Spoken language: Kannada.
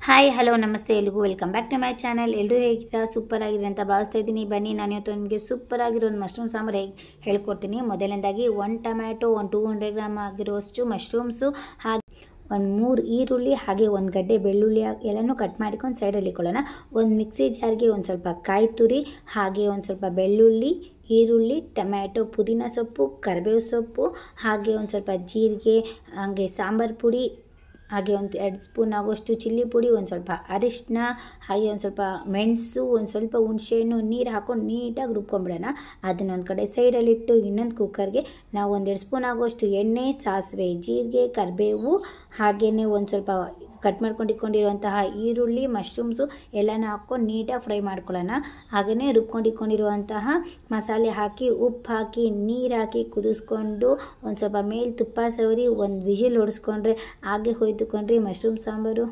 ಹಾಯ್ ಹಲೋ ನಮಸ್ತೆ ಎಲ್ರಿಗೂ welcome back to my channel. ಎಲ್ಲರೂ ಹೇಗಿದ್ದೀರಾ? ಸೂಪರ್ ಆಗಿದೆ ಅಂತ ಭಾವಿಸ್ತಾ ಇದ್ದೀನಿ. ಬನ್ನಿ ನಾನು ಇವತ್ತು ನಿಮಗೆ ಸೂಪರ್ ಆಗಿರೋ ಒಂದು ಮಶ್ರೂಮ್ ಸಾಂಬಾರು ಹೇಗೆ ಹೇಳ್ಕೊಡ್ತೀನಿ. ಮೊದಲನೇದಾಗಿ 1 ಟೊಮ್ಯಾಟೊ, ಒಂದು 200 ಗ್ರಾಮ್ ಆಗಿರುವಷ್ಟು ಮಶ್ರೂಮ್ಸು, ಹಾಗೆ ಒಂದು 3 ಈರುಳ್ಳಿ, ಹಾಗೆ ಒಂದು ಗಡ್ಡೆ ಬೆಳ್ಳುಳ್ಳಿ ಎಲ್ಲನೂ ಕಟ್ ಮಾಡಿಕೊಂಡು ಸೈಡಲ್ಲಿ ಇಟ್ಕೊಳ್ಳೋಣ. ಒಂದು ಮಿಕ್ಸಿ ಜಾರ್ಗೆ ಒಂದು ಸ್ವಲ್ಪ ಕಾಯಿ ತುರಿ, ಹಾಗೆ ಒಂದು ಸ್ವಲ್ಪ ಬೆಳ್ಳುಳ್ಳಿ, ಈರುಳ್ಳಿ, ಟೊಮ್ಯಾಟೊ, ಪುದೀನ ಸೊಪ್ಪು, ಕರಿಬೇವು ಸೊಪ್ಪು, ಹಾಗೆ ಒಂದು ಸ್ವಲ್ಪ ಜೀರಿಗೆ, ಹಾಗೆ ಸಾಂಬಾರು ಪುಡಿ, ಹಾಗೆ ಒಂದು 2 ಸ್ಪೂನ್ ಆಗುವಷ್ಟು ಚಿಲ್ಲಿ ಪುಡಿ, ಒಂದು ಸ್ವಲ್ಪ ಅರಿಶಿನ, ಹಾಗೆ ಒಂದು ಸ್ವಲ್ಪ ಮೆಣಸು, ಒಂದು ಸ್ವಲ್ಪ ಹುಣಸೆಹಣ್ಣು, ನೀರು ಹಾಕ್ಕೊಂಡು ನೀಟಾಗಿ ರುಬ್ಕೊಂಬಿಡೋಣ. ಅದನ್ನೊಂದು ಕಡೆ ಸೈಡಲ್ಲಿಟ್ಟು ಇನ್ನೊಂದು ಕುಕ್ಕರ್ಗೆ ನಾವು 1-2 ಸ್ಪೂನ್ ಆಗುವಷ್ಟು ಎಣ್ಣೆ, ಸಾಸಿವೆ, ಜೀರಿಗೆ, ಕರಿಬೇವು, ಹಾಗೆಯೇ ಒಂದು ಸ್ವಲ್ಪ ಕಟ್ ಮಾಡ್ಕೊಂಡು ಇಟ್ಕೊಂಡಿರುವಂತಹ ಈರುಳ್ಳಿ, ಮಶ್ರೂಮ್ಸು ಎಲ್ಲನೂ ಹಾಕ್ಕೊಂಡು ನೀಟಾಗಿ ಫ್ರೈ ಮಾಡ್ಕೊಳ್ಳೋಣ. ಹಾಗೆಯೇ ರುಬ್ಕೊಂಡಿರುವಂತಹ ಮಸಾಲೆ ಹಾಕಿ, ಉಪ್ಪು ಹಾಕಿ, ನೀರು ಹಾಕಿ ಕುದಿಸ್ಕೊಂಡು ಒಂದು ಸ್ವಲ್ಪ ಮೇಲೆ ತುಪ್ಪ ಸವರಿ ಒಂದು ವಿಜಿಲ್ ಹೊಡೆಸ್ಕೊಂಡ್ರೆ ಹಾಗೆ ಹೋಯ್ತುಕೊಂಡ್ರಿ ಮಶ್ರೂಮ್ ಸಾಂಬಾರು.